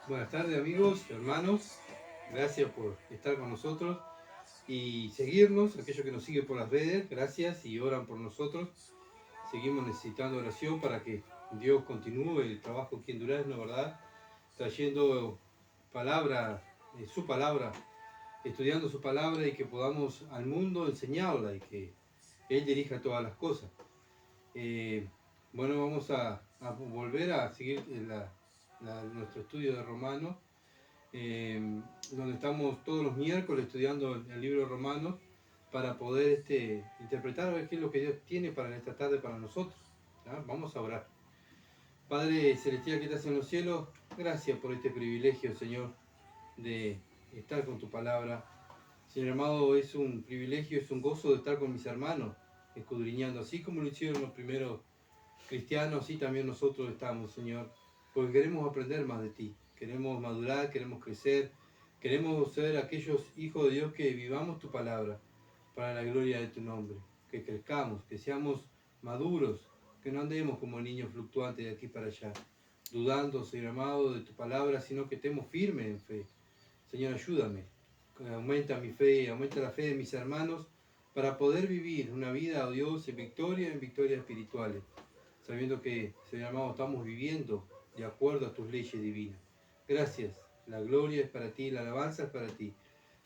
Buenas tardes amigos, hermanos, gracias por estar con nosotros y seguirnos, aquellos que nos siguen por las redes, gracias y oran por nosotros. Seguimos necesitando oración para que Dios continúe el trabajo aquí en Durazno, ¿verdad? Trayendo palabra, su palabra, estudiando su palabra y que podamos al mundo enseñarla y que Él dirija todas las cosas. Bueno, vamos a volver a seguir nuestro estudio de Romanos, donde estamos todos los miércoles estudiando el libro de Romanos para poder interpretar a ver qué es lo que Dios tiene para esta tarde para nosotros. ¿Ya? Vamos a orar. Padre Celestial que estás en los cielos, gracias por este privilegio, Señor, de estar con tu palabra. Señor amado, es un privilegio, es un gozo de estar con mis hermanos, escudriñando, así como lo hicieron los primeros cristianos, así también nosotros estamos, Señor, porque queremos aprender más de ti, queremos madurar, queremos crecer, queremos ser aquellos hijos de Dios que vivamos tu palabra para la gloria de tu nombre, que crezcamos, que seamos maduros, que no andemos como niños fluctuantes de aquí para allá, dudando, Señor amado, de tu palabra, sino que estemos firmes en fe. Señor, ayúdame, aumenta mi fe, aumenta la fe de mis hermanos para poder vivir una vida, oh Dios, en victorias espirituales, sabiendo que, Señor amado, estamos viviendo de acuerdo a tus leyes divinas. Gracias, la gloria es para ti, la alabanza es para ti.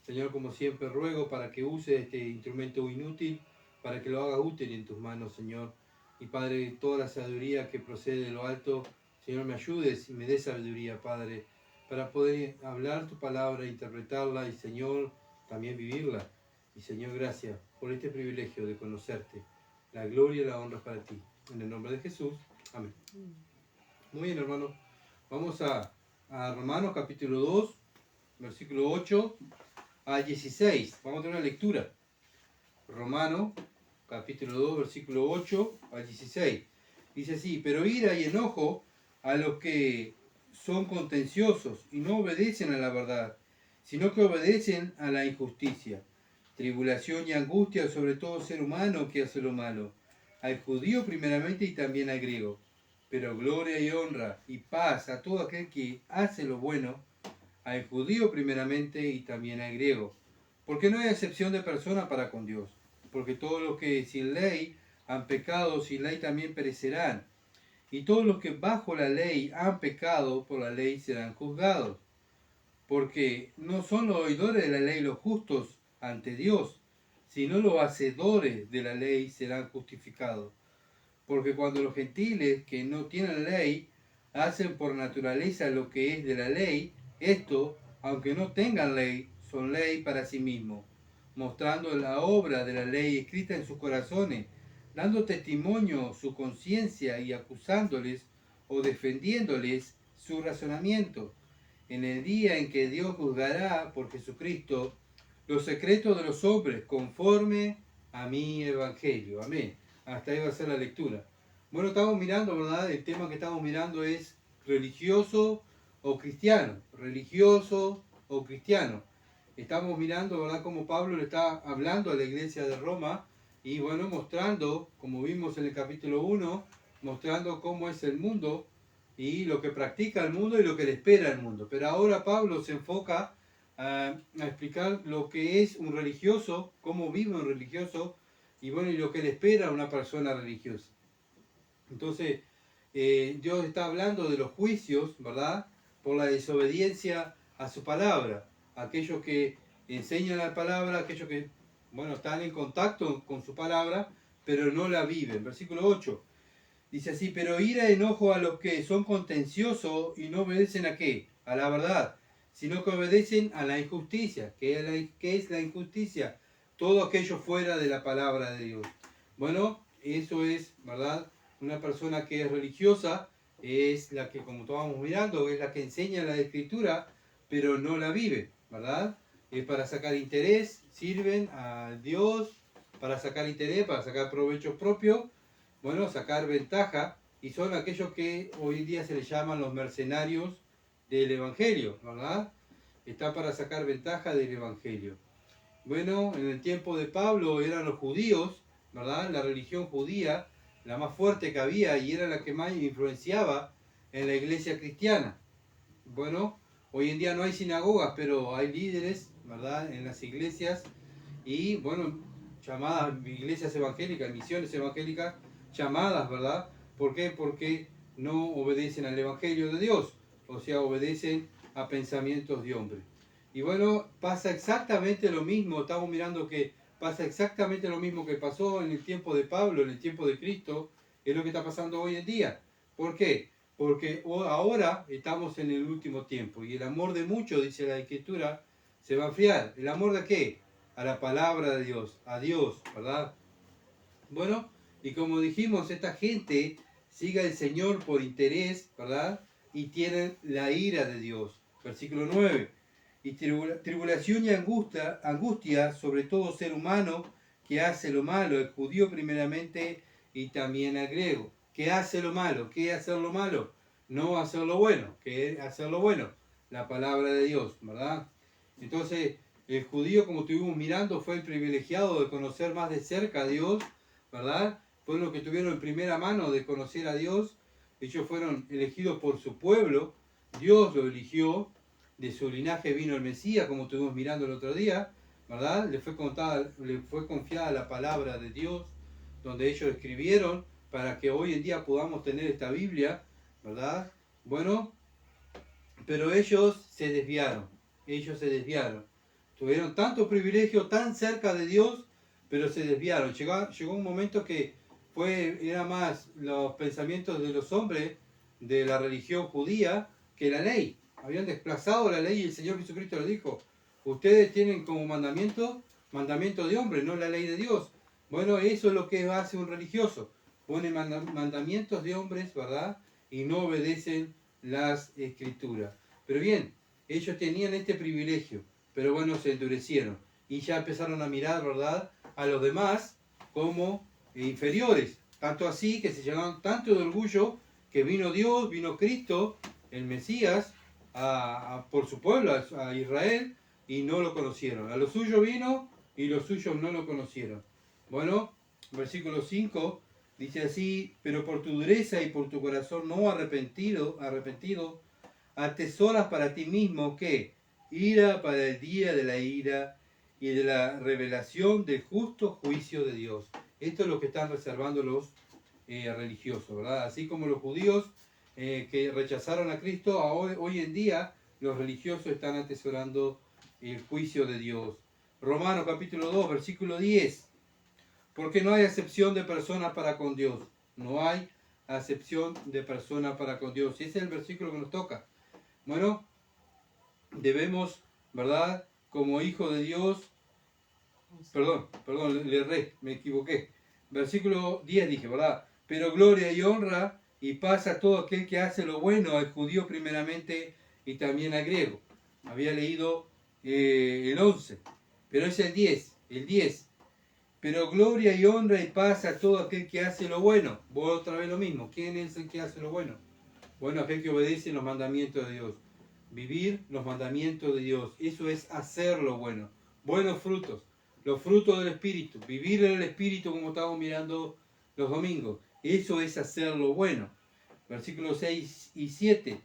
Señor, como siempre, ruego para que uses este instrumento inútil, para que lo hagas útil en tus manos, Señor. Y Padre, toda la sabiduría que procede de lo alto, Señor, me ayudes y me des sabiduría, Padre, para poder hablar tu palabra, interpretarla y, Señor, también vivirla. Y, Señor, gracias por este privilegio de conocerte. La gloria y la honra es para ti. En el nombre de Jesús. Amén. Muy bien, hermanos. Vamos a Romanos capítulo 2, versículo 8 al 16. Vamos a tener una lectura. Romanos capítulo 2, versículo 8 al 16. Dice así: pero ira y enojo a los que son contenciosos y no obedecen a la verdad, sino que obedecen a la injusticia. Tribulación y angustia sobre todo ser humano que hace lo malo, al judío primeramente y también al griego. Pero gloria y honra y paz a todo aquel que hace lo bueno, al judío primeramente y también al griego. Porque no hay excepción de persona para con Dios. Porque todos los que sin ley han pecado, sin ley también perecerán. Y todos los que bajo la ley han pecado, por la ley serán juzgados. Porque no son los oidores de la ley los justos ante Dios, sino los hacedores de la ley serán justificados. Porque cuando los gentiles que no tienen ley hacen por naturaleza lo que es de la ley, esto, aunque no tengan ley, son ley para sí mismos, mostrando la obra de la ley escrita en sus corazones, dando testimonio su conciencia y acusándoles o defendiéndoles su razonamiento, en el día en que Dios juzgará por Jesucristo los secretos de los hombres conforme a mi evangelio. Amén. Hasta ahí va a ser la lectura. Bueno, estamos mirando, ¿verdad? El tema que estamos mirando es religioso o cristiano. Religioso o cristiano. Estamos mirando, ¿verdad?, cómo Pablo le está hablando a la iglesia de Roma y, bueno, mostrando, como vimos en el capítulo 1, mostrando cómo es el mundo y lo que practica el mundo y lo que le espera el mundo. Pero ahora Pablo se enfoca a explicar lo que es un religioso, cómo vive un religioso y, bueno, y lo que le espera a una persona religiosa. Entonces, Dios está hablando de los juicios, ¿verdad?, por la desobediencia a su palabra. Aquellos que enseñan la palabra, aquellos que, bueno, están en contacto con su palabra, pero no la viven. Versículo 8. Dice así: pero ira y enojo a los que son contenciosos y no obedecen a qué, a la verdad, sino que obedecen a la injusticia. ¿Qué es la injusticia? Todo aquello fuera de la palabra de Dios. Bueno, eso es, ¿verdad? Una persona que es religiosa es la que, como estábamos mirando, es la que enseña la escritura, pero no la vive, ¿verdad? Es para sacar interés, sirven a Dios para sacar interés, para sacar provecho propio, bueno, sacar ventaja, y son aquellos que hoy en día se les llaman los mercenarios del Evangelio, ¿verdad? Está para sacar ventaja del Evangelio. Bueno, en el tiempo de Pablo eran los judíos, ¿verdad? La religión judía, la más fuerte que había y era la que más influenciaba en la iglesia cristiana. Bueno, hoy en día no hay sinagogas, pero hay líderes, ¿verdad?, en las iglesias y, bueno, llamadas iglesias evangélicas, misiones evangélicas, llamadas, ¿verdad? ¿Por qué? Porque no obedecen al Evangelio de Dios, o sea, obedecen a pensamientos de hombre. Y bueno, pasa exactamente lo mismo, estamos mirando que pasa exactamente lo mismo que pasó en el tiempo de Pablo, en el tiempo de Cristo, es lo que está pasando hoy en día. ¿Por qué? Porque ahora estamos en el último tiempo y el amor de muchos, dice la Escritura, se va a enfriar. ¿El amor de qué? A la palabra de Dios, a Dios, ¿verdad? Bueno, y como dijimos, esta gente sigue al Señor por interés, ¿verdad? Y tienen la ira de Dios. Versículo 9. Y tribulación y angustia sobre todo ser humano que hace lo malo, el judío primeramente y también al griego. ¿Qué hace lo malo? ¿Qué es hacer lo malo? No hacer lo bueno. ¿Qué es hacer lo bueno? La palabra de Dios, ¿verdad? Entonces, el judío, como estuvimos mirando, fue el privilegiado de conocer más de cerca a Dios, ¿verdad? Fueron los que tuvieron en primera mano de conocer a Dios. Ellos fueron elegidos por su pueblo. Dios lo eligió. De su linaje vino el Mesías, como estuvimos mirando el otro día, ¿verdad? Le fue confiada la palabra de Dios, donde ellos escribieron para que hoy en día podamos tener esta Biblia, ¿verdad? Bueno, pero ellos se desviaron. Ellos se desviaron. Tuvieron tantos privilegios tan cerca de Dios, pero se desviaron. Llegó un momento que era más los pensamientos de los hombres de la religión judía que la ley. Habían desplazado la ley y el Señor Jesucristo le dijo, ustedes tienen como mandamiento de hombre, no la ley de Dios. Bueno, eso es lo que hace un religioso. Pone mandamientos de hombres, ¿verdad? Y no obedecen las escrituras. Pero bien, ellos tenían este privilegio, pero bueno, se endurecieron y ya empezaron a mirar, ¿verdad?, a los demás como inferiores. Tanto así que se llenaron tanto de orgullo que vino Dios, vino Cristo, el Mesías, por su pueblo, a Israel, y no lo conocieron. A los suyos vino y los suyos no lo conocieron. Bueno, versículo 5 dice así, pero por tu dureza y por tu corazón no arrepentido, atesoras para ti mismo que ira para el día de la ira y de la revelación del justo juicio de Dios. Esto es lo que están reservando los religiosos, ¿verdad? Así como los judíos que rechazaron a Cristo, hoy en día los religiosos están atesorando el juicio de Dios. Romanos capítulo 2, versículo 10. Porque no hay acepción de persona para con Dios. No hay acepción de persona para con Dios. Y ese es el versículo que nos toca. Bueno, debemos, ¿verdad?, como hijo de Dios, perdón, le erré, me equivoqué. Versículo 10 dije, ¿verdad? Pero gloria y honra y paz a todo aquel que hace lo bueno, al judío primeramente y también al griego. Había leído el 11, pero es el 10. Pero gloria y honra y paz a todo aquel que hace lo bueno. Voy otra vez lo mismo. ¿Quién es el que hace lo bueno? Bueno, aquel que obedece los mandamientos de Dios. Vivir los mandamientos de Dios. Eso es hacer lo bueno. Buenos frutos. Los frutos del Espíritu. Vivir en el Espíritu como estábamos mirando los domingos. Eso es hacer lo bueno. Versículos 6 y 7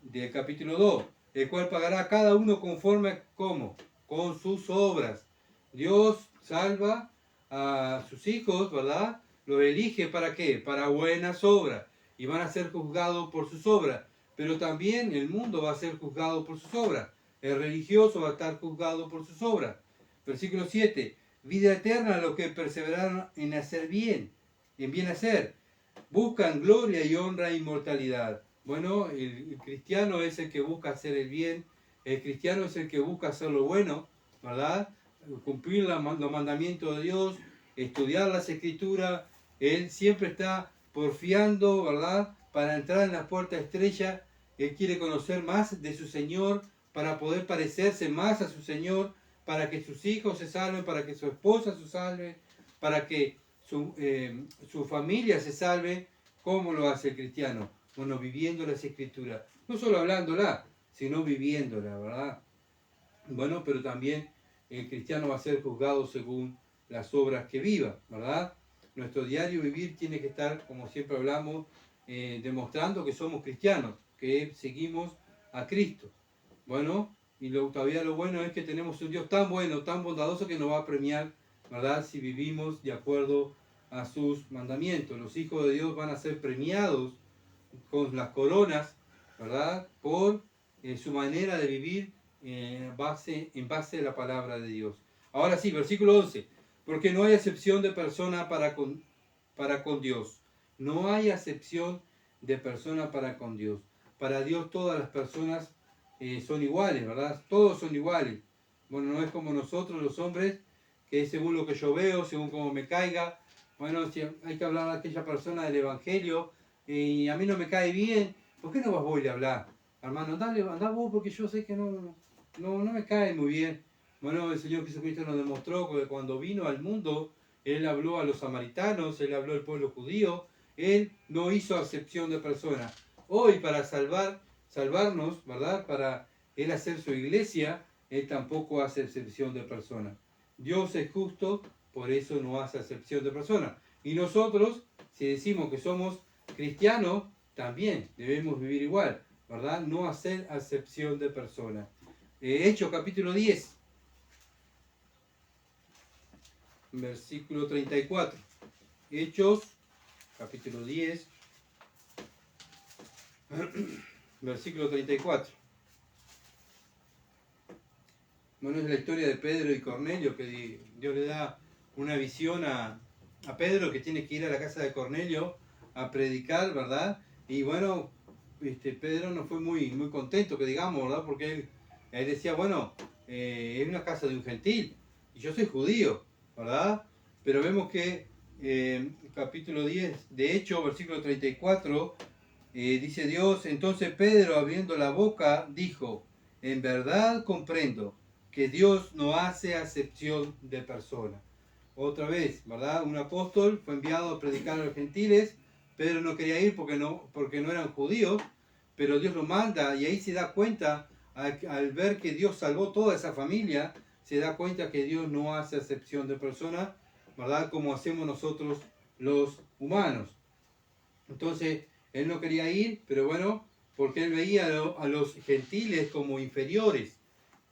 del capítulo 2. El cual pagará a cada uno conforme como con sus obras. Dios salva a sus hijos, ¿verdad? Los elige ¿para qué? Para buenas obras. Y van a ser juzgados por sus obras. Pero también el mundo va a ser juzgado por sus obras. El religioso va a estar juzgado por sus obras. Versículo 7. Vida eterna a los que perseveraron en hacer bien, en bien hacer. Buscan gloria y honra e inmortalidad. Bueno, el cristiano es el que busca hacer el bien. El cristiano es el que busca hacer lo bueno, ¿verdad? Cumplir los mandamientos de Dios, estudiar las escrituras. Él siempre está porfiando, ¿verdad?, para entrar en la puerta estrella. Él quiere conocer más de su Señor para poder parecerse más a su Señor, para que sus hijos se salven, para que su esposa se salve, para que su familia se salve. ¿Cómo lo hace el cristiano? Bueno, viviendo las escrituras. No solo hablándola, sino viviéndola, ¿verdad? Bueno, pero también el cristiano va a ser juzgado según las obras que viva, ¿verdad? Nuestro diario vivir tiene que estar, como siempre hablamos, demostrando que somos cristianos, que seguimos a Cristo. Bueno, y todavía lo bueno es que tenemos un Dios tan bueno, tan bondadoso, que nos va a premiar, ¿verdad?, si vivimos de acuerdo a sus mandamientos. Los hijos de Dios van a ser premiados con las coronas, ¿verdad?, por su manera de vivir en base a la palabra de Dios. Ahora sí, versículo 11. Porque no hay acepción de persona para con Dios. No hay acepción de persona para con Dios. Para Dios todas las personas son iguales, ¿verdad? Todos son iguales. Bueno, no es como nosotros los hombres, que es según lo que yo veo, según cómo me caiga. Bueno, si hay que hablar a aquella persona del Evangelio y a mí no me cae bien, ¿por qué no vas vos y le hablás? Hermano, andá vos, porque yo sé que no me cae muy bien. Bueno, el Señor Jesucristo nos demostró que cuando vino al mundo, Él habló a los samaritanos, Él habló al pueblo judío, Él no hizo acepción de personas. Hoy, para salvarnos, ¿verdad?, para Él hacer su iglesia, Él tampoco hace acepción de personas. Dios es justo, por eso no hace acepción de personas. Y nosotros, si decimos que somos cristianos, también debemos vivir igual, ¿verdad? No hacer acepción de personas. Hechos capítulo 10, versículo 34. Hechos capítulo 10, versículo 34. Bueno, es la historia de Pedro y Cornelio, que Dios le da una visión a Pedro, que tiene que ir a la casa de Cornelio a predicar, ¿verdad? Y bueno, Pedro no fue muy contento, que digamos, ¿verdad? Porque él decía, bueno, es una casa de un gentil, y yo soy judío, ¿verdad? Pero vemos que capítulo 10, de hecho, versículo 34, dice Dios: entonces Pedro, abriendo la boca, dijo, en verdad comprendo que Dios no hace acepción de personas. Otra vez, ¿verdad? Un apóstol fue enviado a predicar a los gentiles. Pedro no quería ir porque no eran judíos, pero Dios lo manda, y ahí se da cuenta, al ver que Dios salvó toda esa familia, se da cuenta que Dios no hace acepción de personas, ¿verdad?, como hacemos nosotros los humanos. Entonces, él no quería ir, pero bueno, porque él veía a los gentiles como inferiores.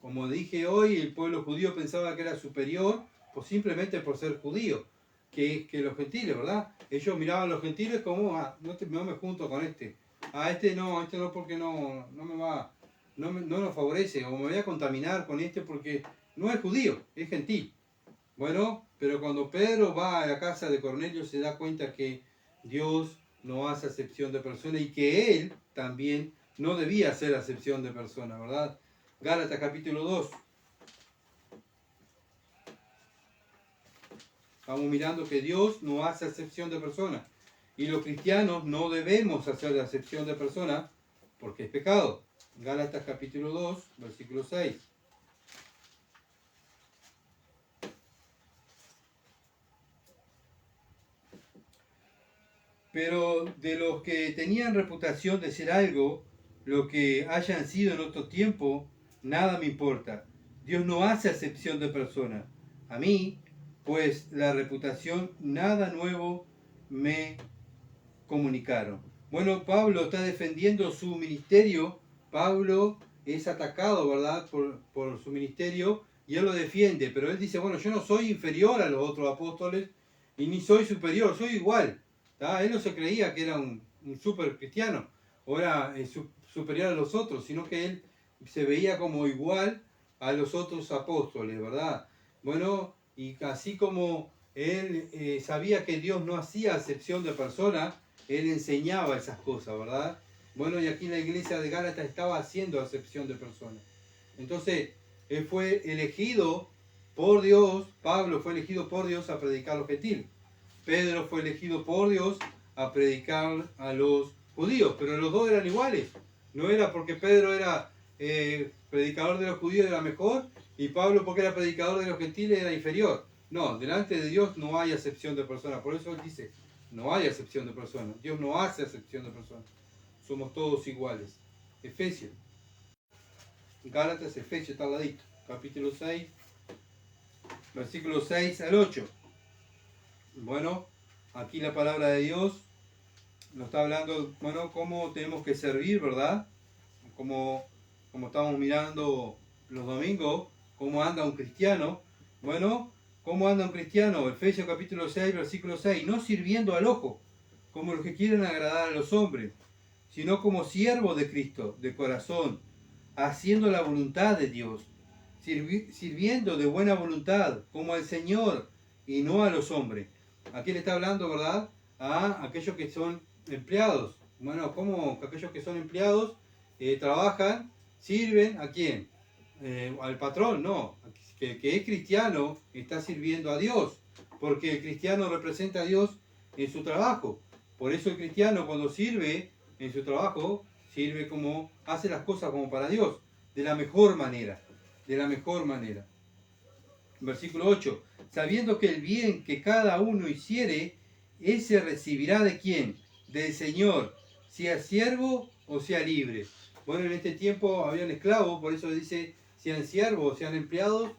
Como dije hoy, el pueblo judío pensaba que era superior, pues simplemente por ser judío, que los gentiles, ¿verdad? Ellos miraban a los gentiles como, no me junto con este. Este no porque no me va, no nos favorece, o me voy a contaminar con este porque no es judío, es gentil. Bueno, pero cuando Pedro va a la casa de Cornelio, se da cuenta que Dios no hace acepción de personas, y que él también no debía hacer acepción de personas, ¿verdad? Gálatas capítulo 2. Estamos mirando que Dios no hace acepción de personas. Y los cristianos no debemos hacer acepción de personas porque es pecado. Gálatas capítulo 2, versículo 6. Pero de los que tenían reputación de ser algo, lo que hayan sido en otro tiempo, nada me importa. Dios no hace acepción de personas. A mí, pues, la reputación, nada nuevo me comunicaron. Bueno, Pablo está defendiendo su ministerio. Pablo es atacado, ¿verdad?, por su ministerio, y él lo defiende, pero él dice, bueno, yo no soy inferior a los otros apóstoles, y ni soy superior, soy igual. Él no se creía que era un super cristiano, o era superior a los otros, sino que él se veía como igual a los otros apóstoles, ¿verdad? Bueno, y así como él sabía que Dios no hacía acepción de personas, él enseñaba esas cosas, ¿verdad? Bueno, y aquí la iglesia de Gálatas estaba haciendo acepción de personas. Entonces, él fue elegido por Dios, Pablo fue elegido por Dios a predicar a los gentiles. Pedro fue elegido por Dios a predicar a los judíos, pero los dos eran iguales. No era porque Pedro era predicador de los judíos era mejor, y Pablo, porque era predicador de los gentiles, era inferior. No, delante de Dios no hay acepción de personas. Por eso él dice, no hay acepción de personas. Dios no hace acepción de personas. Somos todos iguales. Efesios. Gálatas, Efesios, está al ladito. Capítulo 6, versículos 6 al 8. Bueno, aquí la palabra de Dios nos está hablando, bueno, cómo tenemos que servir, ¿verdad? Como estamos mirando los domingos, cómo anda un cristiano. Bueno, ¿cómo anda un cristiano? Efesios capítulo 6, versículo 6. No sirviendo al ojo, como los que quieren agradar a los hombres, sino como siervos de Cristo, de corazón, haciendo la voluntad de Dios, sirviendo de buena voluntad, como al Señor y no a los hombres. Aquí le está hablando, ¿verdad?, a aquellos que son empleados. Bueno, como aquellos que son empleados trabajan, sirven ¿a quién? Al patrón, no. Que es cristiano está sirviendo a Dios, porque el cristiano representa a Dios en su trabajo. Por eso el cristiano, cuando sirve en su trabajo, sirve como, hace las cosas como para Dios, de la mejor manera, de la mejor manera. Versículo 8, sabiendo que el bien que cada uno hiciere, ese recibirá ¿de quién? Del Señor, sea siervo o sea libre. Bueno, en este tiempo habían esclavos, por eso dice, sean siervos, sean empleados,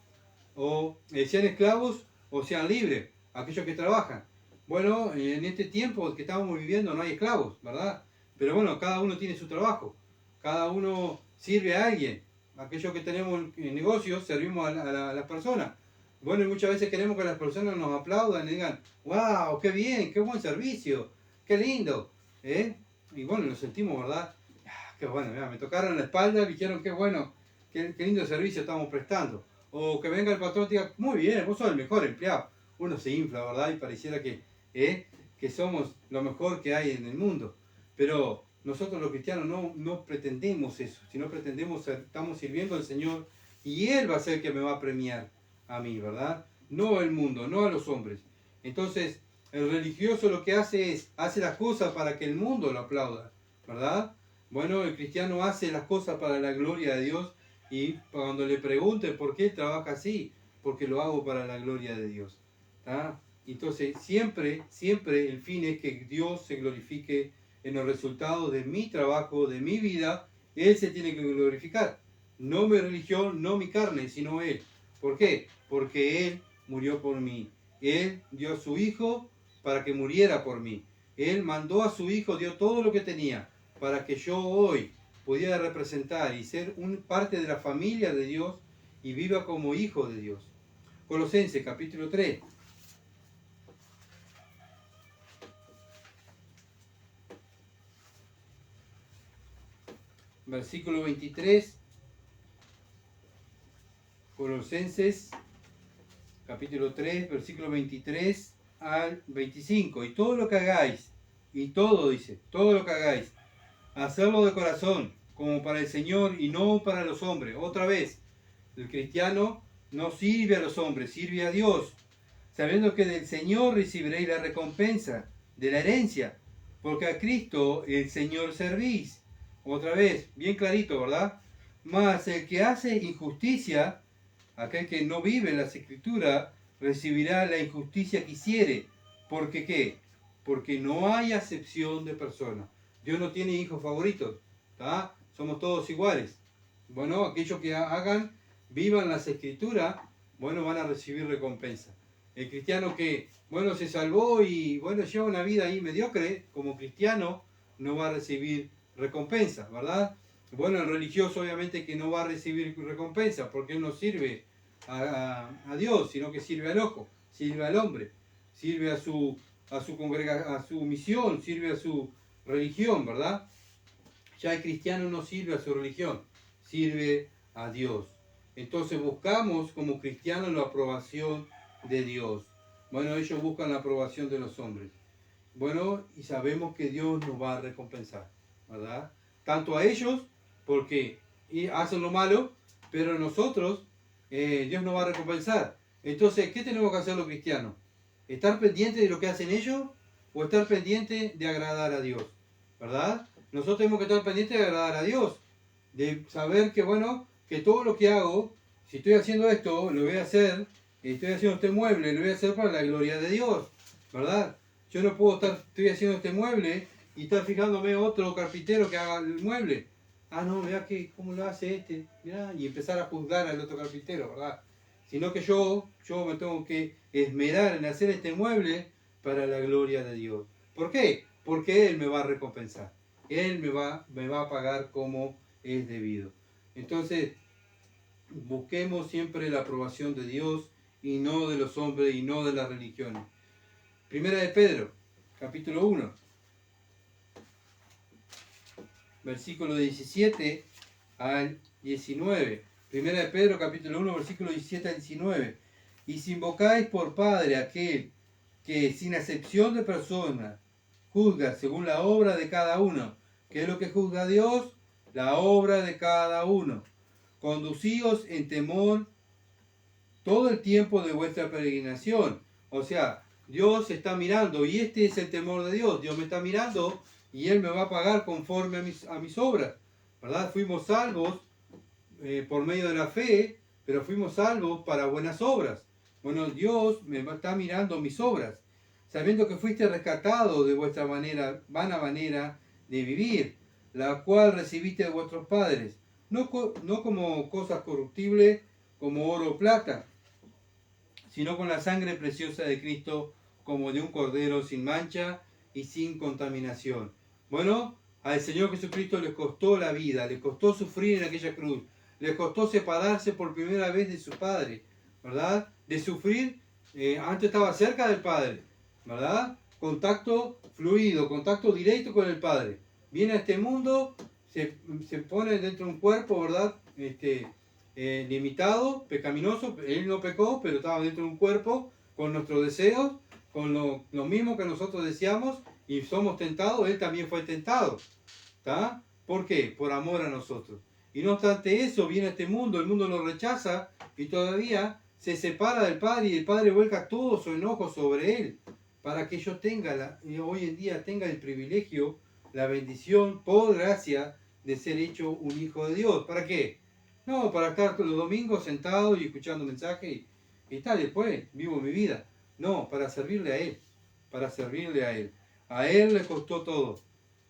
o sean esclavos o sean libres, aquellos que trabajan. Bueno, en este tiempo que estamos viviendo no hay esclavos, ¿verdad? Pero bueno, cada uno tiene su trabajo, cada uno sirve a alguien. Aquellos que tenemos negocios servimos a las personas. Bueno, y muchas veces queremos que las personas nos aplaudan y digan, wow, qué bien, qué buen servicio, qué lindo. Y bueno, nos sentimos, ¿verdad? Qué bueno, mira, me tocaron la espalda y dijeron, qué bueno, qué lindo servicio estamos prestando. O que venga el patrón y diga, muy bien, vos sos el mejor empleado. Uno se infla, ¿verdad? Y pareciera que somos lo mejor que hay en el mundo. Pero nosotros los cristianos no pretendemos eso, sino pretendemos, estamos sirviendo al Señor y Él va a ser el que me va a premiar a mí, ¿verdad? No el mundo, no a los hombres. Entonces, el religioso lo que hace hace las cosas para que el mundo lo aplauda, ¿verdad? Bueno, el cristiano hace las cosas para la gloria de Dios y cuando le pregunten por qué trabaja así, porque lo hago para la gloria de Dios. ¿Tá? Entonces, siempre el fin es que Dios se glorifique en los resultados de mi trabajo, de mi vida. Él se tiene que glorificar. No mi religión, no mi carne, sino Él. ¿Por qué? Porque Él murió por mí. Él dio a su Hijo para que muriera por mí. Él mandó a su Hijo, dio todo lo que tenía para que yo hoy pudiera representar y ser parte de la familia de Dios y viva como hijo de Dios. Colosenses capítulo 3. Versículo 23. Colosenses capítulo 3, versículo 23 al 25. Y todo lo que hagáis, y todo dice, todo lo que hagáis, hacerlo de corazón, como para el Señor y no para los hombres. Otra vez, el cristiano no sirve a los hombres, sirve a Dios, sabiendo que del Señor recibiréis la recompensa de la herencia, porque a Cristo el Señor servís. Otra vez, bien clarito, ¿verdad? Mas el que hace injusticia, aquel que no vive en las Escrituras, recibirá la injusticia que hiciere. ¿Por qué? Porque no hay acepción de personas. Dios no tiene hijos favoritos, ¿tá? Somos todos iguales. Bueno, aquellos que vivan las Escrituras, bueno, van a recibir recompensa. El cristiano que, bueno, se salvó y, bueno, lleva una vida ahí mediocre, como cristiano, no va a recibir recompensa, ¿verdad? Bueno, el religioso obviamente que no va a recibir recompensa, porque él no sirve a Dios, sino que sirve al ojo, sirve al hombre, sirve a su a su misión, sirve a su religión, ¿verdad? Ya el cristiano no sirve a su religión, sirve a Dios. Entonces buscamos como cristianos la aprobación de Dios. Bueno, ellos buscan la aprobación de los hombres. Bueno, y sabemos que Dios nos va a recompensar, ¿verdad? Tanto a ellos, porque hacen lo malo, pero a nosotros, Dios nos va a recompensar. Entonces, ¿qué tenemos que hacer los cristianos? ¿Estar pendientes de lo que hacen ellos o estar pendientes de agradar a Dios? ¿Verdad? Nosotros tenemos que estar pendientes de agradar a Dios, de saber que, bueno, que todo lo que hago, si estoy haciendo esto, lo voy a hacer, estoy haciendo este mueble, lo voy a hacer para la gloria de Dios, ¿verdad? Yo no puedo estoy haciendo este mueble y estar fijándome otro carpintero que haga el mueble. Ah, no, mirá cómo lo hace este, mirá, y empezar a juzgar al otro carpintero, ¿verdad? Sino que yo me tengo que esmerar en hacer este mueble para la gloria de Dios. ¿Por qué? porque Él me va a recompensar. Él me va a pagar como es debido. Entonces, busquemos siempre la aprobación de Dios y no de los hombres y no de las religiones. Primera de Pedro, capítulo 1, versículo 17 al 19. Primera de Pedro, capítulo 1, versículo 17 al 19. Y si invocáis por Padre aquel que sin acepción de persona juzga según la obra de cada uno. ¿Qué es lo que juzga Dios? La obra de cada uno. Conducíos en temor todo el tiempo de vuestra peregrinación. O sea, Dios está mirando y este es el temor de Dios. Dios me está mirando y Él me va a pagar conforme a mis obras. ¿Verdad? Fuimos salvos por medio de la fe, pero fuimos salvos para buenas obras. Bueno, Dios me está mirando mis obras, sabiendo que fuiste rescatado de vuestra vana manera de vivir, la cual recibiste de vuestros padres, no como cosas corruptibles, como oro o plata, sino con la sangre preciosa de Cristo, como de un cordero sin mancha y sin contaminación. Bueno, al Señor Jesucristo le costó la vida, le costó sufrir en aquella cruz, le costó separarse por primera vez de su Padre, ¿verdad? De sufrir, antes estaba cerca del Padre, ¿verdad? Contacto fluido, contacto directo con el Padre. Viene a este mundo, se pone dentro de un cuerpo, ¿verdad? Limitado, pecaminoso, Él no pecó, pero estaba dentro de un cuerpo con nuestros deseos, con lo mismo que nosotros deseamos y somos tentados, Él también fue tentado. ¿Está? ¿Por qué? Por amor a nosotros. Y no obstante eso, viene a este mundo, el mundo lo rechaza y todavía se separa del Padre y el Padre vuelca todo su enojo sobre Él para que yo tenga, hoy en día tenga el privilegio, la bendición, por gracia, de ser hecho un hijo de Dios. ¿Para qué? No, para estar los domingos sentado y escuchando mensajes y tal, después vivo mi vida. No, para servirle a Él, para servirle a Él. A Él le costó todo,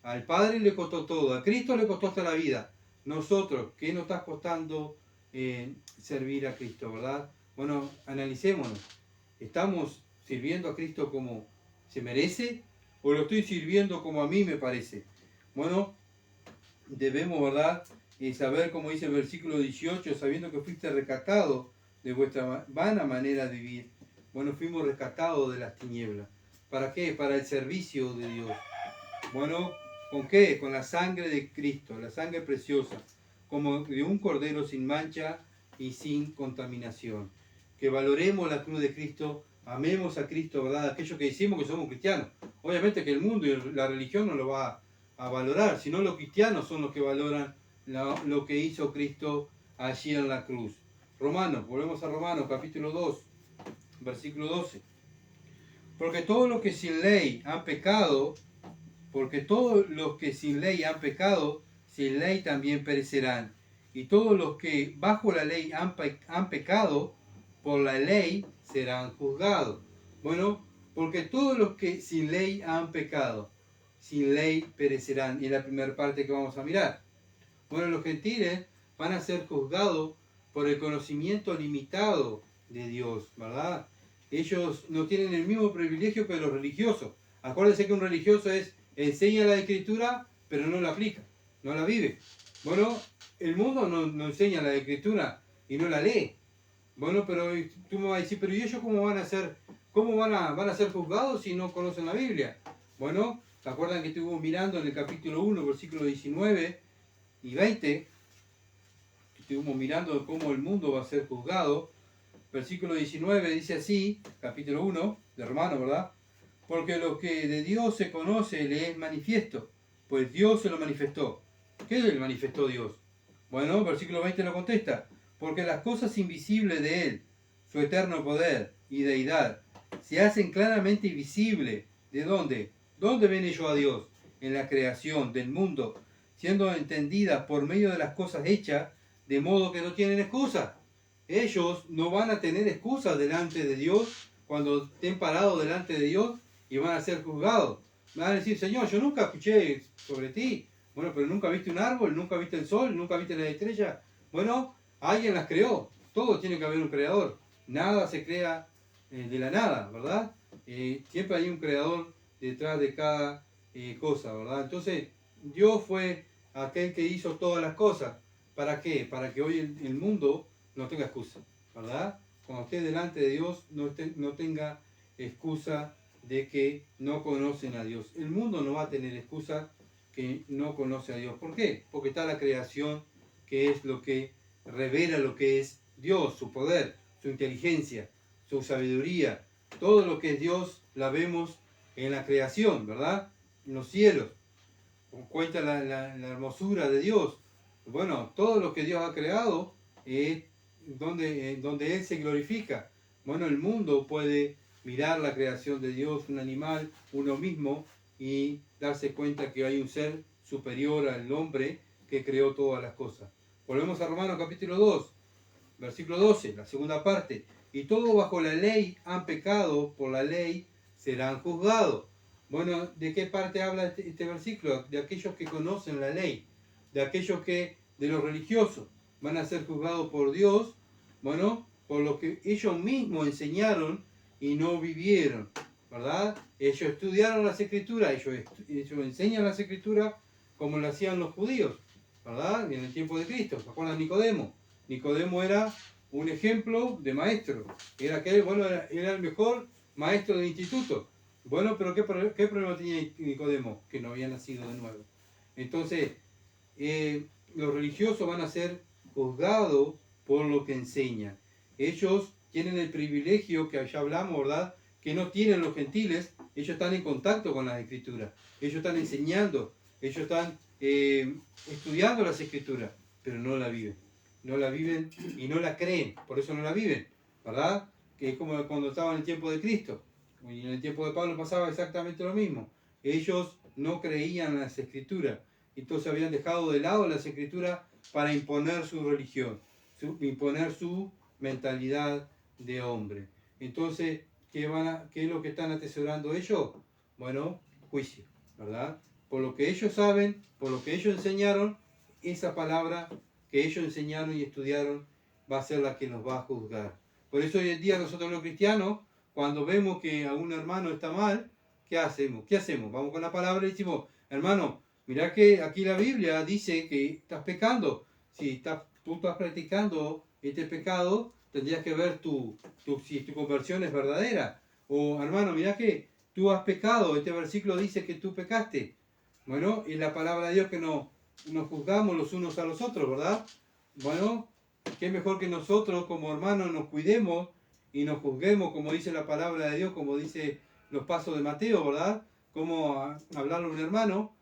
al Padre le costó todo, a Cristo le costó hasta la vida. Nosotros, ¿qué nos está costando servir a Cristo, verdad? Bueno, analicémonos. ¿Estamos sirviendo a Cristo como se merece o lo estoy sirviendo como a mí me parece? Bueno, debemos, ¿verdad? Saber, como dice el versículo 18, sabiendo que fuiste rescatado de vuestra vana manera de vivir. Bueno, fuimos rescatados de las tinieblas. ¿Para qué? Para el servicio de Dios. Bueno, ¿con qué? Con la sangre de Cristo, la sangre preciosa, como de un cordero sin mancha y sin contaminación. Que valoremos la cruz de Cristo, amemos a Cristo, ¿verdad? Aquellos que decimos que somos cristianos. Obviamente que el mundo y la religión no lo va a valorar, sino los cristianos son los que valoran lo que hizo Cristo allí en la cruz. Romanos, volvemos a Romanos, capítulo 2, versículo 12. Porque todos los que sin ley han pecado, sin ley también perecerán. Y todos los que bajo la ley han pecado, por la ley serán juzgados. Bueno, porque todos los que sin ley han pecado, sin ley perecerán. Y es la primera parte que vamos a mirar. Bueno, los gentiles van a ser juzgados por el conocimiento limitado de Dios, ¿verdad? Ellos no tienen el mismo privilegio que los religiosos. Acuérdense que un religioso enseña la escritura, pero no la aplica, no la vive. Bueno, el mundo no enseña la escritura y no la lee. Bueno, pero tú me vas a decir, pero ¿y ellos cómo van a ser juzgados si no conocen la Biblia? Bueno, ¿se acuerdan que estuvimos mirando en el capítulo 1, versículo 19 y 20? Estuvimos mirando cómo el mundo va a ser juzgado. Versículo 19 dice así, capítulo 1 de Romanos, ¿verdad? Porque lo que de Dios se conoce le es manifiesto, pues Dios se lo manifestó. ¿Qué le manifestó Dios? Bueno, versículo 20 lo contesta. Porque las cosas invisibles de Él, su eterno poder y deidad, se hacen claramente visibles. ¿De dónde? ¿Dónde ven ellos a Dios? En la creación del mundo, siendo entendidas por medio de las cosas hechas, de modo que no tienen excusa. Ellos no van a tener excusa delante de Dios cuando estén parados delante de Dios y van a ser juzgados. Van a decir, Señor, yo nunca escuché sobre ti. Bueno, pero nunca viste un árbol, nunca viste el sol, nunca viste las estrellas. Bueno, alguien las creó. Todo tiene que haber un creador. Nada se crea de la nada, ¿verdad? Siempre hay un creador detrás de cada cosa, ¿verdad? Entonces, Dios fue aquel que hizo todas las cosas. ¿Para qué? Para que hoy el mundo no tenga excusa, ¿verdad? Cuando esté delante de Dios no tenga excusa de que no conocen a Dios. El mundo no va a tener excusa que no conoce a Dios. ¿Por qué? Porque está la creación, que es lo que revela lo que es Dios, su poder, su inteligencia, su sabiduría. Todo lo que es Dios la vemos en la creación, ¿verdad? En los cielos. Cuenta la hermosura de Dios. Bueno, todo lo que Dios ha creado es donde Él se glorifica. Bueno, el mundo puede mirar la creación de Dios, un animal, uno mismo, y darse cuenta que hay un ser superior al hombre que creó todas las cosas. Volvemos a Romanos capítulo 2, versículo 12, la segunda parte. Y todos bajo la ley han pecado, por la ley serán juzgados. Bueno, ¿de qué parte habla este versículo? De aquellos que conocen la ley, de aquellos que, de los religiosos, van a ser juzgados por Dios, bueno, por lo que ellos mismos enseñaron y no vivieron, ¿verdad? Ellos estudiaron las escrituras, ellos enseñan las escrituras como lo hacían los judíos, ¿verdad? En el tiempo de Cristo. ¿Se acuerdan de Nicodemo? Nicodemo era un ejemplo de maestro. Era el mejor maestro del instituto. Bueno, pero ¿qué problema tenía Nicodemo? Que no había nacido de nuevo. Entonces, los religiosos van a ser juzgados por lo que enseñan. Ellos tienen el privilegio, que allá hablamos, ¿verdad?, que no tienen los gentiles. Ellos están en contacto con las escrituras. Ellos están enseñando. Ellos están estudiando las escrituras, pero no la viven. No la viven y no la creen. Por eso no la viven, ¿verdad? Que es como cuando estaba en el tiempo de Cristo. Y en el tiempo de Pablo pasaba exactamente lo mismo. Ellos no creían en las escrituras. Entonces habían dejado de lado las escrituras para imponer su religión, imponer su mentalidad de hombre. Entonces, ¿qué es lo que están atesorando ellos? Bueno, juicio, ¿verdad? Por lo que ellos saben, por lo que ellos enseñaron, esa palabra que ellos enseñaron y estudiaron va a ser la que nos va a juzgar. Por eso hoy en día nosotros los cristianos, cuando vemos que algún hermano está mal, ¿qué hacemos? Vamos con la palabra y decimos, hermano, mirá que aquí la Biblia dice que estás pecando. Si tú estás practicando este pecado, tendrías que ver si tu conversión es verdadera. O hermano, mirá que tú has pecado, este versículo dice que tú pecaste. Bueno, es la palabra de Dios que nos juzgamos los unos a los otros, ¿verdad? Bueno, qué mejor que nosotros como hermanos nos cuidemos y nos juzguemos, como dice la palabra de Dios, como dice los pasos de Mateo, ¿verdad? Como hablarle a un hermano,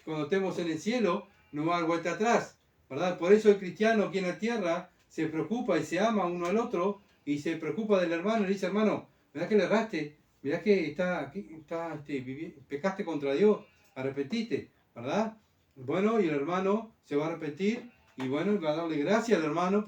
cuando estemos en el cielo, no va a dar vuelta atrás, ¿verdad? Por eso el cristiano aquí en la tierra se preocupa y se ama uno al otro y se preocupa del hermano y le dice, hermano, mirá que le erraste, mirá que pecaste contra Dios, arrepentiste, ¿verdad? Bueno, y el hermano se va a arrepentir y bueno, va a darle gracias al hermano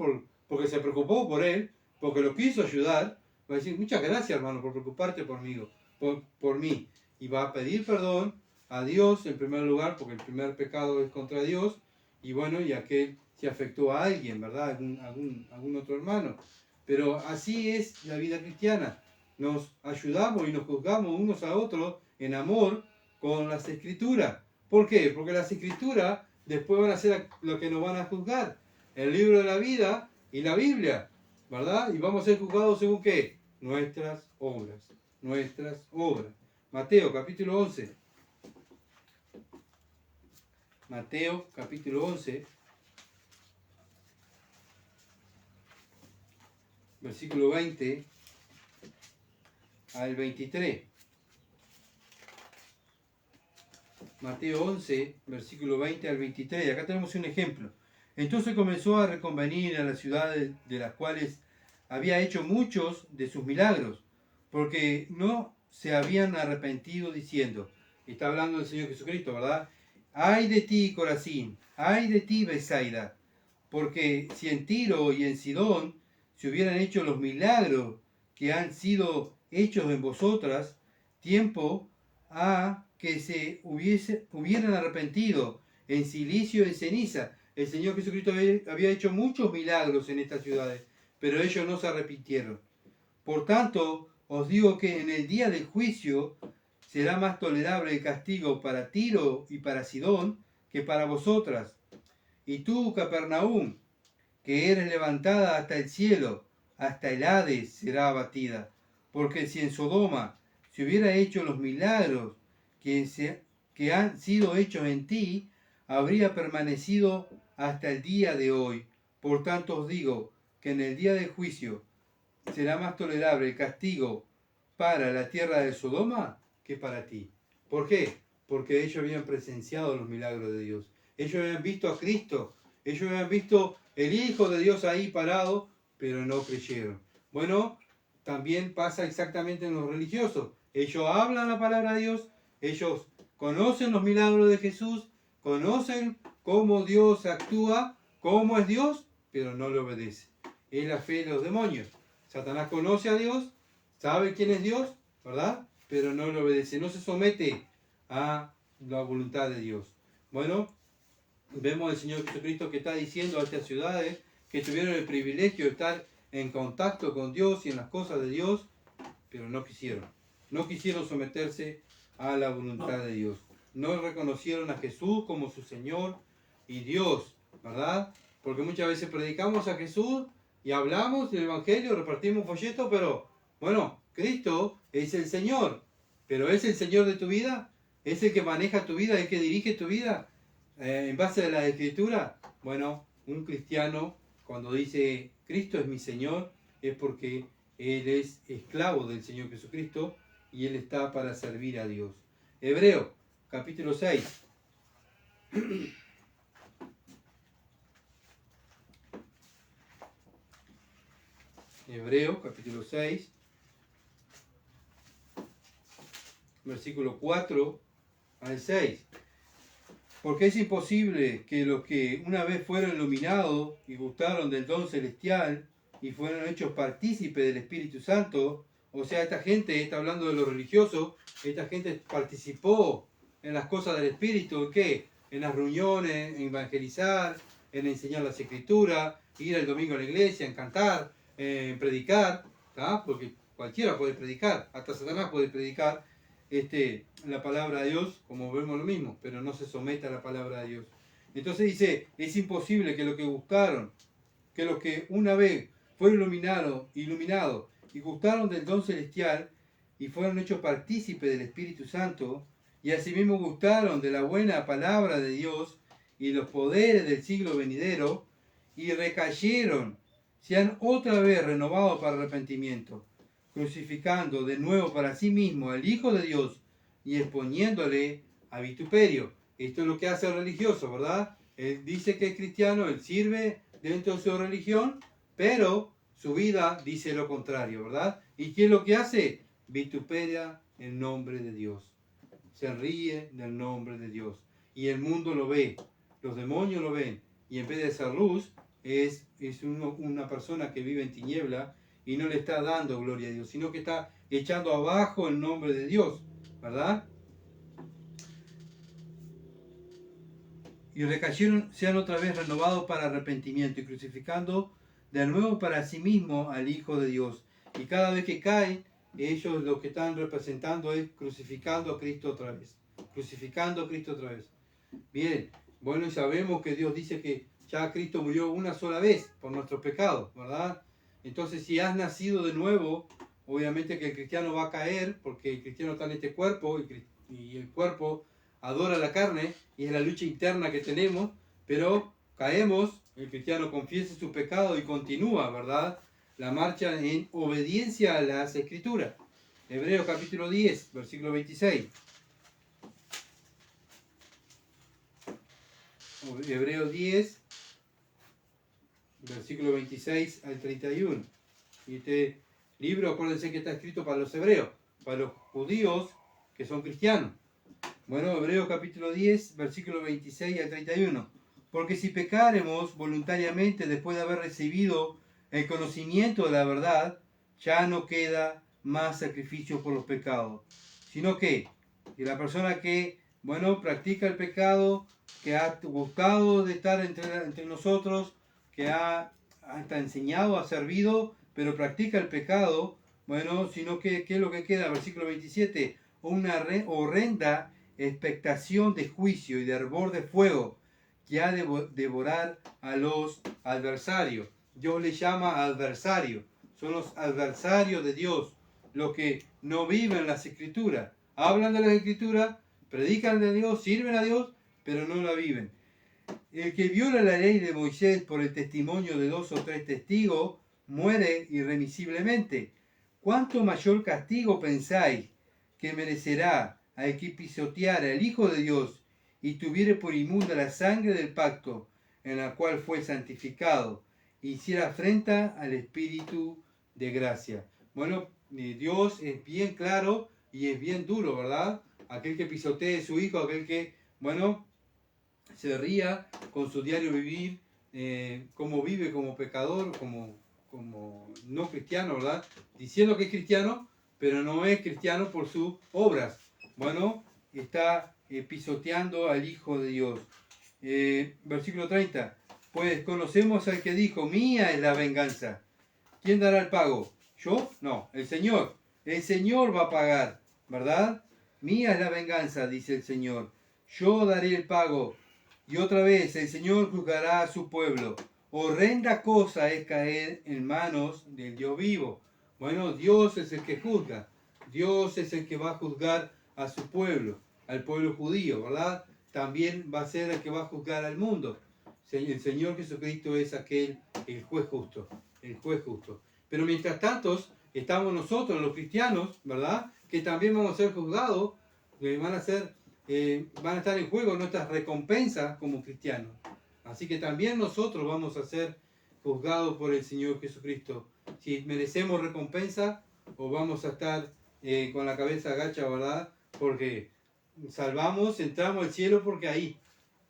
porque se preocupó por él, porque lo quiso ayudar. Va a decir, muchas gracias, hermano, por preocuparte por mí. Y va a pedir perdón a Dios en primer lugar, porque el primer pecado es contra Dios. Y bueno, y aquel se afectó a alguien, ¿verdad? Algún otro hermano. Pero así es la vida cristiana. Nos ayudamos y nos juzgamos unos a otros en amor con las escrituras. ¿Por qué? Porque las escrituras después van a ser lo que nos van a juzgar. El libro de la vida y la Biblia, ¿verdad? Y vamos a ser juzgados según ¿qué? Nuestras obras. Nuestras obras. Mateo capítulo 11. Mateo capítulo 11. Versículo 20 al 23. Mateo 11, versículo 20 al 23. Acá tenemos un ejemplo. Entonces comenzó a reconvenir a las ciudades de las cuales había hecho muchos de sus milagros, porque no se habían arrepentido diciendo, está hablando del Señor Jesucristo, ¿verdad? Ay de ti, Corazín, ay de ti, Betsaida, porque si en Tiro y en Sidón se hubieran hecho los milagros que han sido hechos en vosotras, tiempo a que se hubieran arrepentido en silicio y en ceniza. El Señor Jesucristo había hecho muchos milagros en estas ciudades, pero ellos no se arrepintieron. Por tanto, os digo que en el día del juicio será más tolerable el castigo para Tiro y para Sidón que para vosotras. Y tú, Capernaum, que eres levantada hasta el cielo, hasta el Hades será abatida. Porque si en Sodoma se hubiera hecho los milagros que han sido hechos en ti, habría permanecido hasta el día de hoy. Por tanto os digo que en el día del juicio será más tolerable el castigo para la tierra de Sodoma que para ti. ¿Por qué? Porque ellos habían presenciado los milagros de Dios. Ellos habían visto a Cristo. Ellos habían visto el Hijo de Dios ahí parado, pero no creyeron. Bueno, también pasa exactamente en los religiosos. Ellos hablan la palabra de Dios, ellos conocen los milagros de Jesús, conocen cómo Dios actúa, cómo es Dios, pero no le obedecen. Es la fe de los demonios. Satanás conoce a Dios, sabe quién es Dios, ¿verdad? Pero no le obedece, no se somete a la voluntad de Dios. Bueno, vemos al Señor Jesucristo que está diciendo a estas ciudades que tuvieron el privilegio de estar en contacto con Dios y en las cosas de Dios, pero no quisieron. No quisieron someterse a la voluntad de Dios. No reconocieron a Jesús como su Señor y Dios, ¿verdad? Porque muchas veces predicamos a Jesús y hablamos del Evangelio, repartimos folletos, pero bueno, Cristo es el Señor, pero ¿es el Señor de tu vida? ¿Es el que maneja tu vida? ¿Es el que dirige tu vida? En base a la Escritura, bueno, un cristiano cuando dice Cristo es mi Señor, es porque Él es esclavo del Señor Jesucristo y Él está para servir a Dios. Hebreo, capítulo 6. Hebreo, capítulo 6, versículo 4 al 6. Porque es imposible que los que una vez fueron iluminados y gustaron del don celestial y fueron hechos partícipes del Espíritu Santo, o sea, esta gente, está hablando de los religiosos, esta gente participó en las cosas del Espíritu, ¿en qué? En las reuniones, en evangelizar, en enseñar las Escrituras, ir el domingo a la iglesia, en cantar, en predicar, ¿tá? Porque cualquiera puede predicar, hasta Satanás puede predicar la palabra de Dios, como vemos lo mismo, pero no se somete a la palabra de Dios. Entonces dice, es imposible que los que buscaron, que los que una vez fueron iluminados y gustaron del don celestial y fueron hechos partícipes del Espíritu Santo, y asimismo gustaron de la buena palabra de Dios y los poderes del siglo venidero, y recayeron, sean otra vez renovados para arrepentimiento, crucificando de nuevo para sí mismo al Hijo de Dios y exponiéndole a vituperio. Esto es lo que hace el religioso, ¿verdad? Él dice que es cristiano, él sirve dentro de su religión, pero su vida dice lo contrario, ¿verdad? ¿Y qué es lo que hace? Vituperia el nombre de Dios. Se ríe del nombre de Dios. Y el mundo lo ve, los demonios lo ven. Y en vez de ser luz, es una persona que vive en tiniebla y no le está dando gloria a Dios, sino que está echando abajo el nombre de Dios, ¿verdad? Y recayeron, sean otra vez renovados para arrepentimiento y crucificando de nuevo para sí mismo al Hijo de Dios. Y cada vez que caen, ellos lo que están representando es crucificando a Cristo otra vez. Crucificando a Cristo otra vez. Bien, bueno, y sabemos que Dios dice que ya Cristo murió una sola vez por nuestros pecados, ¿verdad? Entonces, si has nacido de nuevo, obviamente que el cristiano va a caer, porque el cristiano está en este cuerpo y el cuerpo adora la carne y es la lucha interna que tenemos, pero caemos, el cristiano confiesa su pecado y continúa, ¿verdad? La marcha en obediencia a las Escrituras. Hebreos capítulo 10, versículo 26. Hebreos 10, versículo 26 al 31. Y este libro, acuérdense que está escrito para los hebreos, para los judíos que son cristianos. Bueno, Hebreos capítulo 10, versículo 26 al 31. Porque si pecáremos voluntariamente después de haber recibido el conocimiento de la verdad, ya no queda más sacrificio por los pecados, sino que la persona que, bueno, practica el pecado, que ha gustado de estar entre nosotros, que ha hasta enseñado, ha servido, pero practica el pecado, bueno, sino que, ¿qué es lo que queda? Versículo 27, una horrenda expectación de juicio y de hervor de fuego que ha de devorar a los adversarios. Dios les llama adversarios, son los adversarios de Dios, los que no viven las Escrituras, hablan de las Escrituras, predican de Dios, sirven a Dios, pero no la viven. El que viola la ley de Moisés por el testimonio de 2 o 3 testigos muere irremisiblemente. ¿Cuánto mayor castigo pensáis que merecerá al que pisoteara al Hijo de Dios y tuviere por inmunda la sangre del pacto en la cual fue santificado, e hiciera afrenta al Espíritu de gracia? Bueno, Dios es bien claro y es bien duro, ¿verdad? Aquel que pisotee a su hijo, aquel que, bueno, se ría con su diario vivir, cómo vive como pecador, como no cristiano, ¿verdad? Diciendo que es cristiano, pero no es cristiano por sus obras. Bueno, está pisoteando al Hijo de Dios. Versículo 30. Pues conocemos al que dijo, mía es la venganza. ¿Quién dará el pago? ¿Yo? No, el Señor. El Señor va a pagar, ¿verdad? Mía es la venganza, dice el Señor. Yo daré el pago. Y otra vez, el Señor juzgará a su pueblo. Horrenda cosa es caer en manos del Dios vivo. Bueno, Dios es el que juzga. Dios es el que va a juzgar a su pueblo, al pueblo judío, ¿verdad? También va a ser el que va a juzgar al mundo. El Señor Jesucristo es el juez justo, el juez justo. Pero mientras tanto, estamos nosotros, los cristianos, ¿verdad? Que también vamos a ser juzgados, van a estar en juego nuestras recompensas como cristianos. Así que también nosotros vamos a ser juzgados por el Señor Jesucristo. Si merecemos recompensa o vamos a estar con la cabeza agacha, ¿verdad? Porque salvamos, entramos al cielo porque ahí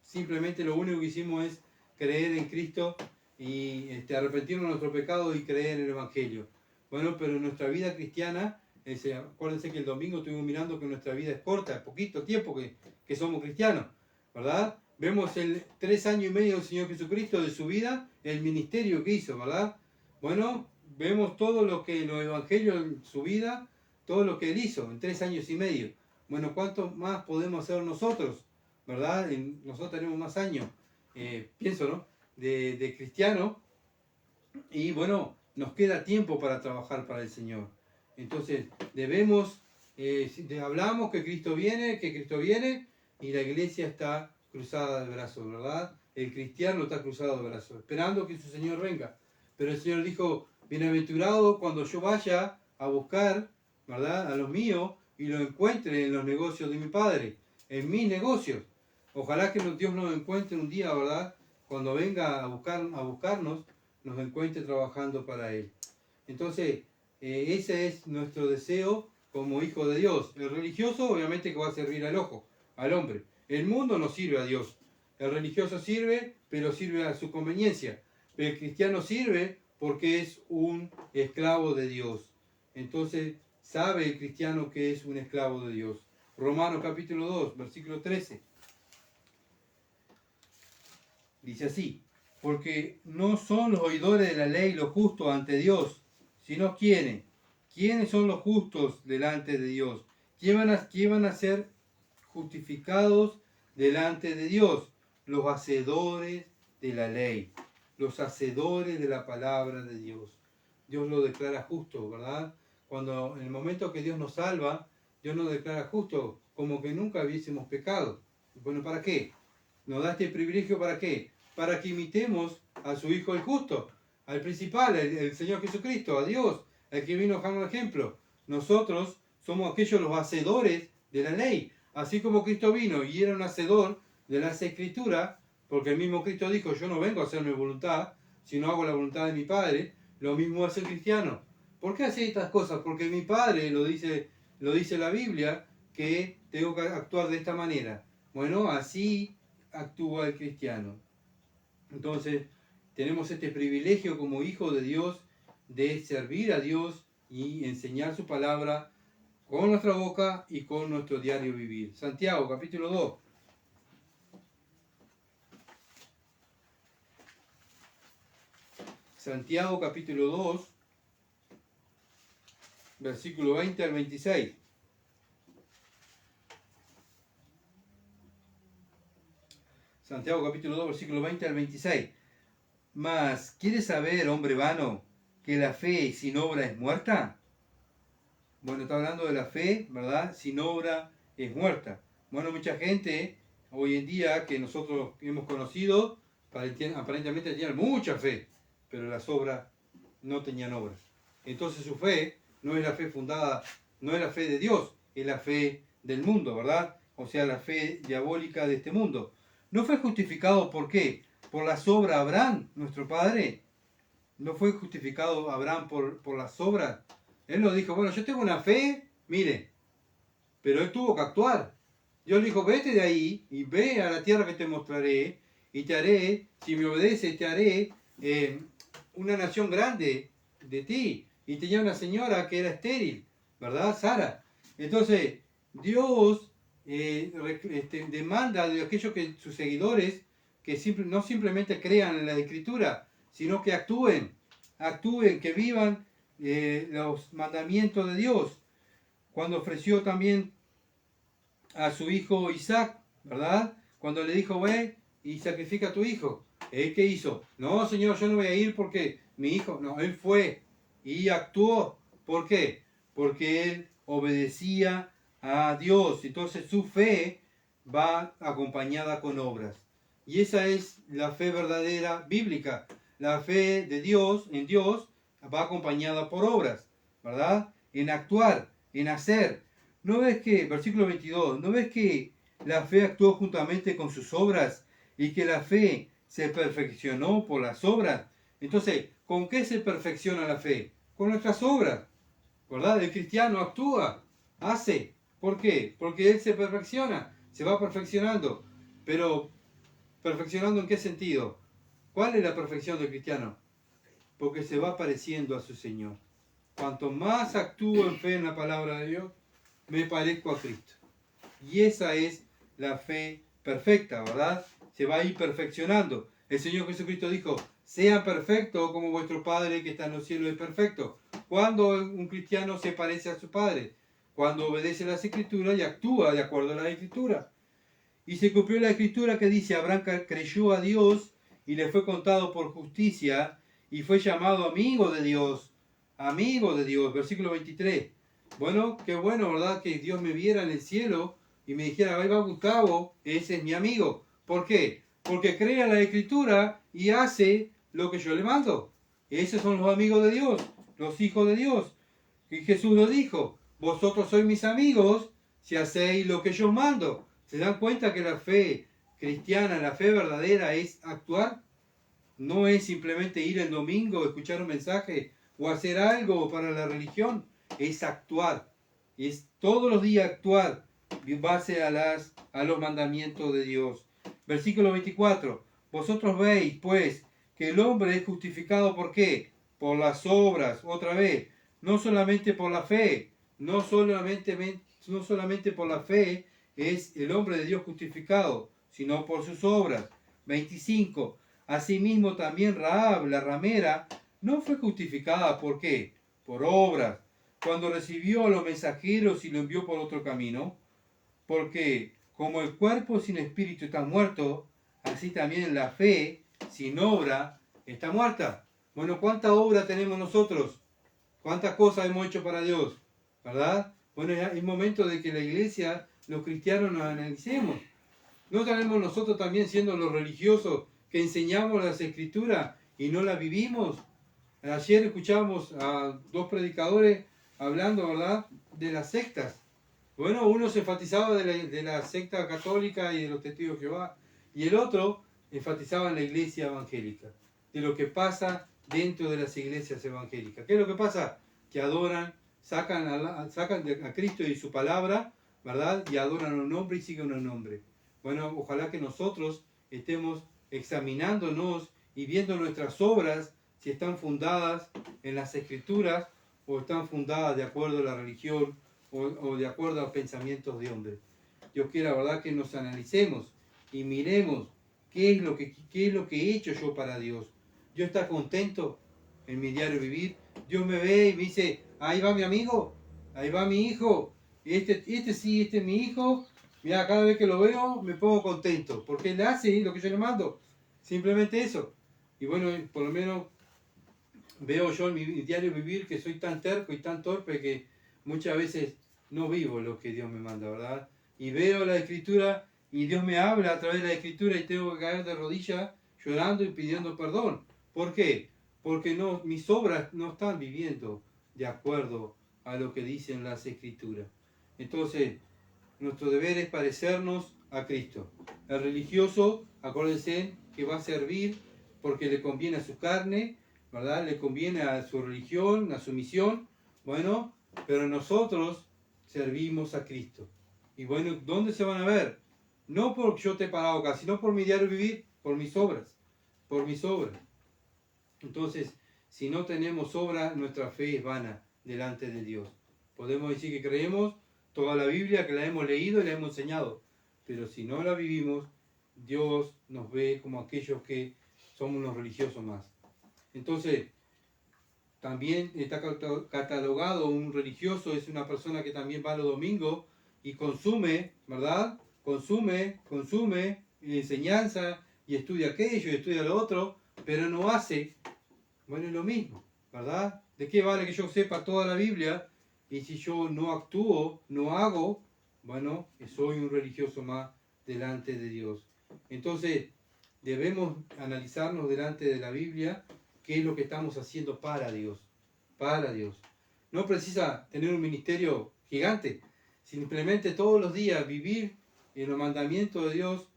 simplemente lo único que hicimos es creer en Cristo y arrepentirnos de nuestro pecado y creer en el Evangelio. Bueno, pero en nuestra vida cristiana, acuérdense que el domingo estuvimos mirando que nuestra vida es corta, poquito tiempo que somos cristianos, ¿verdad? Vemos el 3 años y medio del Señor Jesucristo, de su vida, el ministerio que hizo, ¿verdad? Bueno, vemos todo lo que los evangelios, su vida, todo lo que Él hizo en 3 años y medio. Bueno, ¿cuánto más podemos hacer nosotros? ¿Verdad? Nosotros tenemos más años, pienso, ¿no? De cristiano, y bueno, nos queda tiempo para trabajar para el Señor. Entonces, debemos, hablamos que Cristo viene, y la iglesia está cruzada de brazos, ¿verdad? El cristiano está cruzado de brazos, esperando que su Señor venga. Pero el Señor dijo, bienaventurado cuando yo vaya a buscar, ¿verdad?, a los míos y lo encuentre en los negocios de mi Padre, en mis negocios. Ojalá que Dios nos encuentre un día, ¿verdad?, cuando venga a buscarnos, nos encuentre trabajando para Él. Entonces, ese es nuestro deseo como hijo de Dios. El religioso obviamente que va a servir al hombre. El mundo no sirve a Dios. El religioso sirve, pero sirve a su conveniencia. El cristiano sirve porque es un esclavo de Dios. Entonces, sabe el cristiano que es un esclavo de Dios. Romanos capítulo 2, versículo 13. Dice así, porque no son los oidores de la ley los justos ante Dios, sino ¿quiénes? ¿Quiénes son los justos delante de Dios? ¿Quién van a ser justificados delante de Dios? Los hacedores de la ley, los hacedores de la palabra de Dios. Dios lo declara justo, ¿verdad? Cuando en el momento que Dios nos salva, Dios nos declara justo, como que nunca hubiésemos pecado. Bueno, ¿para qué? ¿Nos da este privilegio para qué? Para que imitemos a su Hijo el justo, al principal, el Señor Jesucristo, a Dios, el que vino a dejar un ejemplo. Nosotros somos aquellos los hacedores de la ley. Así como Cristo vino y era un hacedor de las Escrituras, porque el mismo Cristo dijo, yo no vengo a hacer mi voluntad, sino hago la voluntad de mi Padre, lo mismo hace el cristiano. ¿Por qué hace estas cosas? Porque mi Padre lo dice la Biblia, que tengo que actuar de esta manera. Bueno, así actúa el cristiano. Entonces, tenemos este privilegio como hijos de Dios de servir a Dios y enseñar su palabra con nuestra boca y con nuestro diario vivir. Santiago, capítulo 2. Santiago, capítulo 2, versículo 20 al 26. Santiago capítulo 2, versículo 20 al 26. Mas, ¿quieres saber, hombre vano, que la fe sin obra es muerta? Bueno, está hablando de la fe, ¿verdad? Sin obra es muerta. Bueno, mucha gente hoy en día que nosotros hemos conocido, aparentemente tenían mucha fe, pero las obras no tenían obras. Entonces su fe no es la fe fundada, no es la fe de Dios, es la fe del mundo, ¿verdad? O sea, la fe diabólica de este mundo. ¿No fue justificado por qué? Por las obras Abraham, nuestro padre. ¿No fue justificado Abraham por las obras? Él nos dijo, bueno, yo tengo una fe, mire, pero él tuvo que actuar. Dios le dijo, vete de ahí y ve a la tierra que te mostraré y te haré, si me obedeces, te haré una nación grande de ti. Y tenía una señora que era estéril, ¿verdad? Sara. Entonces, Dios demanda de aquellos que sus seguidores que no simplemente crean en la Escritura, sino que actúen, que vivan los mandamientos de Dios. Cuando ofreció también a su hijo Isaac, ¿verdad? Cuando le dijo, ve y sacrifica a tu hijo. ¿Él qué hizo? No, Señor, yo no voy a ir porque mi hijo... No, él fue y actuó. ¿Por qué? Porque él obedecía a Dios. Entonces su fe va acompañada con obras. Y esa es la fe verdadera bíblica. La fe de Dios, en Dios, va acompañada por obras, ¿verdad? En actuar, en hacer. ¿No ves que, versículo 22, ¿no ves que la fe actuó juntamente con sus obras y que la fe se perfeccionó por las obras? Entonces, ¿con qué se perfecciona la fe? Con nuestras obras, ¿verdad? El cristiano actúa, hace. ¿Por qué? Porque él se perfecciona, se va perfeccionando. Pero, ¿perfeccionando en qué sentido? ¿Cuál es la perfección del cristiano? Porque se va pareciendo a su Señor. Cuanto más actúo en fe en la palabra de Dios, me parezco a Cristo. Y esa es la fe perfecta, ¿verdad? Se va a ir perfeccionando. El Señor Jesucristo dijo, sean perfectos como vuestro Padre que está en los cielos es perfecto. Cuando un cristiano se parece a su Padre, cuando obedece las Escrituras y actúa de acuerdo a las Escrituras. Y se cumplió la Escritura que dice, Abraham creyó a Dios y le fue contado por justicia y fue llamado amigo de Dios. Amigo de Dios, versículo 23. Bueno, qué bueno, ¿verdad? Que Dios me viera en el cielo y me dijera, ahí va Gustavo, ese es mi amigo. ¿Por qué? Porque cree en la Escritura y hace lo que yo le mando. Esos son los amigos de Dios, los hijos de Dios. Y Jesús lo dijo, vosotros sois mis amigos si hacéis lo que yo mando. ¿Se dan cuenta que la fe cristiana, la fe verdadera es actuar? No es simplemente ir el domingo, escuchar un mensaje o hacer algo para la religión. Es actuar. Es todos los días actuar en base a los mandamientos de Dios. Versículo 24. Vosotros veis, pues, que el hombre es justificado ¿por qué? Por las obras, otra vez. No solamente por la fe. No solamente por la fe es el hombre de Dios justificado, sino por sus obras. 25. Asimismo también Rahab, la ramera, no fue justificada ¿por qué? Por obras, cuando recibió a los mensajeros y lo envió por otro camino, porque como el cuerpo sin espíritu está muerto, así también la fe sin obra está muerta. Bueno, ¿cuánta obra tenemos nosotros? ¿Cuántas cosas hemos hecho para Dios? ¿Verdad? Bueno, es momento de que la iglesia, los cristianos, nos analicemos. ¿No estaremos nosotros también siendo los religiosos que enseñamos las Escrituras y no las vivimos? Ayer escuchábamos a dos predicadores hablando, ¿verdad?, de las sectas. Bueno, uno se enfatizaba de la secta católica y de los testigos de Jehová, y el otro enfatizaba en la iglesia evangélica, de lo que pasa dentro de las iglesias evangélicas. ¿Qué es lo que pasa? Que adoran, sacan a Cristo y su palabra, ¿verdad?, y adoran a un hombre y siguen a un hombre. Bueno, ojalá que nosotros estemos examinándonos y viendo nuestras obras si están fundadas en las Escrituras o están fundadas de acuerdo a la religión o de acuerdo a pensamientos de hombres. Dios quiera, ¿verdad?, que nos analicemos y miremos qué es lo que he hecho yo para Dios. Yo está contento en mi diario vivir. Dios me ve y me dice, ahí va mi amigo, ahí va mi hijo, este sí, este es mi hijo, Mirá, cada vez que lo veo me pongo contento, porque él hace lo que yo le mando. Simplemente eso. Y bueno, por lo menos veo yo en mi diario vivir que soy tan terco y tan torpe que muchas veces no vivo lo que Dios me manda, ¿verdad? Y veo la escritura y Dios me habla a través de la escritura y tengo que caer de rodillas llorando y pidiendo perdón. ¿Por qué? Porque no, mis obras no están viviendo de acuerdo a lo que dicen las escrituras. Entonces, nuestro deber es parecernos a Cristo. El religioso, acuérdense que va a servir porque le conviene a su carne, ¿verdad? Le conviene a su religión, a su misión. Bueno, pero nosotros servimos a Cristo. Y bueno, ¿dónde se van a ver? No porque yo te he parado acá, sino por mi diario vivir, por mis obras. Por mis obras. Entonces, si no tenemos obras, nuestra fe es vana delante de Dios. Podemos decir que creemos toda la Biblia, que la hemos leído y la hemos enseñado. Pero si no la vivimos, Dios nos ve como aquellos que somos unos religiosos más. Entonces, también está catalogado un religioso, es una persona que también va los domingos y consume, ¿verdad? Consume enseñanza y estudia aquello y estudia lo otro, pero no hace, bueno, es lo mismo, ¿verdad? ¿De qué vale que yo sepa toda la Biblia y si yo no actúo, no hago? Bueno, soy un religioso más delante de Dios. Entonces, debemos analizarnos delante de la Biblia qué es lo que estamos haciendo para Dios. Para Dios. No precisa tener un ministerio gigante, simplemente todos los días vivir en los mandamientos de Dios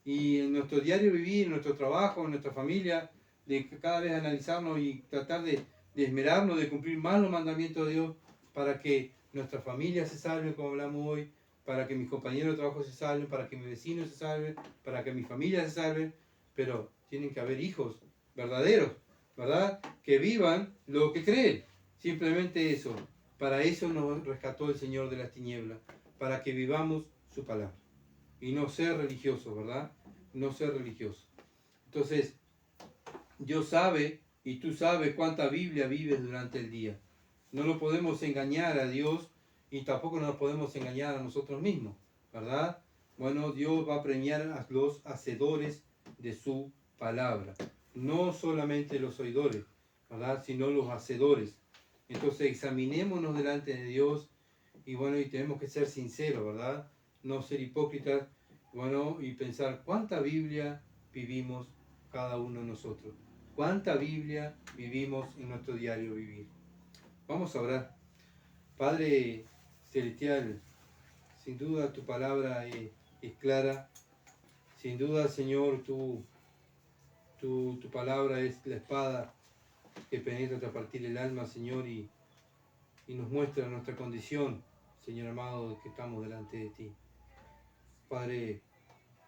y en nuestro diario vivir, en nuestro trabajo, en nuestra familia, de cada vez analizarnos y tratar de esmerarnos, de cumplir más los mandamientos de Dios para que nuestra familia se salve, como hablamos hoy, para que mis compañeros de trabajo se salven, para que mis vecinos se salven, para que mi familia se salve, pero tienen que haber hijos verdaderos, ¿verdad? Que vivan lo que creen. Simplemente eso. Para eso nos rescató el Señor de las tinieblas, para que vivamos su palabra. Y no ser religioso, ¿verdad? No ser religioso. Entonces, Dios sabe y tú sabes cuánta Biblia vives durante el día. No lo podemos engañar a Dios y tampoco nos podemos engañar a nosotros mismos, ¿verdad? Bueno, Dios va a premiar a los hacedores de su palabra. No solamente los oidores, ¿verdad? Sino los hacedores. Entonces examinémonos delante de Dios y bueno, y tenemos que ser sinceros, ¿verdad? No ser hipócritas, bueno, y pensar cuánta Biblia vivimos cada uno de nosotros. ¿Cuánta Biblia vivimos en nuestro diario vivir? Vamos a orar. Padre Celestial, sin duda tu palabra es clara. Sin duda, Señor, tu palabra es la espada que penetra hasta partir el alma, Señor, y nos muestra nuestra condición, Señor amado, que estamos delante de ti. Padre,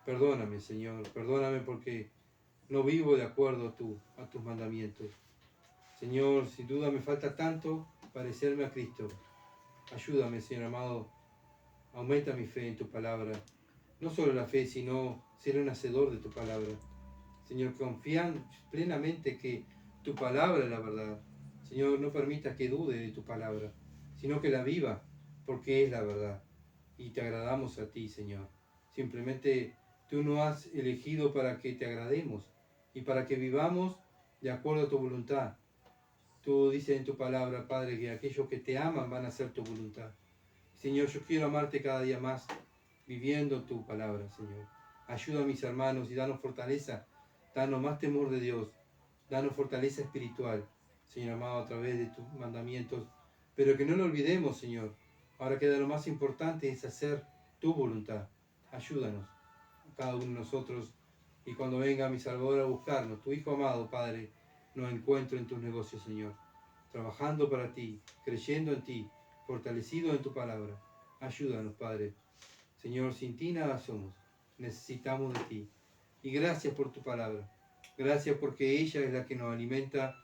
perdóname, Señor, perdóname porque no vivo de acuerdo a tus mandamientos. Señor, sin duda me falta tanto parecerme a Cristo. Ayúdame, Señor amado, aumenta mi fe en tu palabra. No solo la fe, sino ser un hacedor de tu palabra. Señor, confían plenamente que tu palabra es la verdad. Señor, no permita que dude de tu palabra, sino que la viva, porque es la verdad. Y te agradamos a ti, Señor. Simplemente tú nos has elegido para que te agrademos y para que vivamos de acuerdo a tu voluntad. Tú dices en tu palabra, Padre, que aquellos que te aman van a hacer tu voluntad. Señor, yo quiero amarte cada día más, viviendo tu palabra, Señor. Ayuda a mis hermanos y danos fortaleza, danos más temor de Dios, danos fortaleza espiritual, Señor amado, a través de tus mandamientos. Pero que no lo olvidemos, Señor. Ahora queda lo más importante es hacer tu voluntad. Ayúdanos, cada uno de nosotros. Y cuando venga mi Salvador a buscarnos, tu Hijo amado, Padre, nos encuentro en tus negocios, Señor. Trabajando para ti, creyendo en ti, fortalecido en tu palabra. Ayúdanos, Padre. Señor, sin ti nada somos. Necesitamos de ti. Y gracias por tu palabra. Gracias porque ella es la que nos alimenta,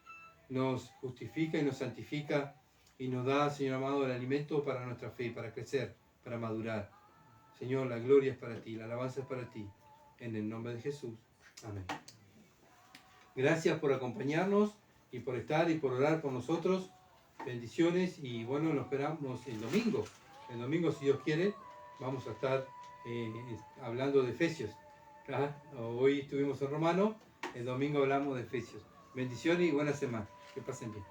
nos justifica y nos santifica y nos da, Señor amado, el alimento para nuestra fe, para crecer, para madurar. Señor, la gloria es para ti, la alabanza es para ti. En el nombre de Jesús. Amén. Gracias por acompañarnos y por estar y por orar por nosotros. Bendiciones y bueno, nos esperamos el domingo. El domingo, si Dios quiere, vamos a estar hablando de Efesios. ¿Ah? Hoy estuvimos en Romanos, el domingo hablamos de Efesios. Bendiciones y buena semana. Que pasen bien.